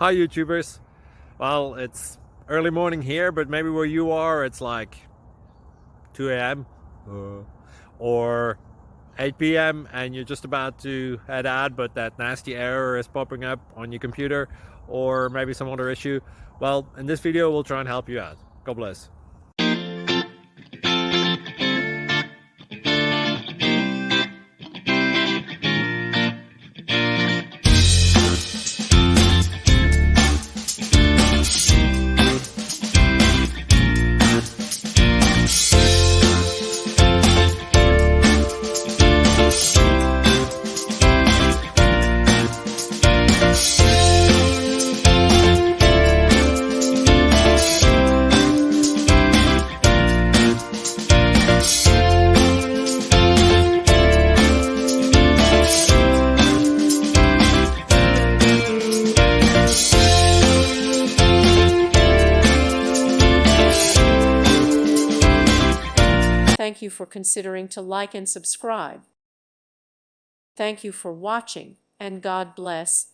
Hi YouTubers. Well, it's early morning here, but maybe where you are it's like 2 a.m. or 8 p.m. and you're just about to head out, but that nasty error is popping up on your computer, or maybe some other issue. Well, in this video we'll try and help you out. God bless. Thank you for considering to like and subscribe. Thank you for watching, and God bless.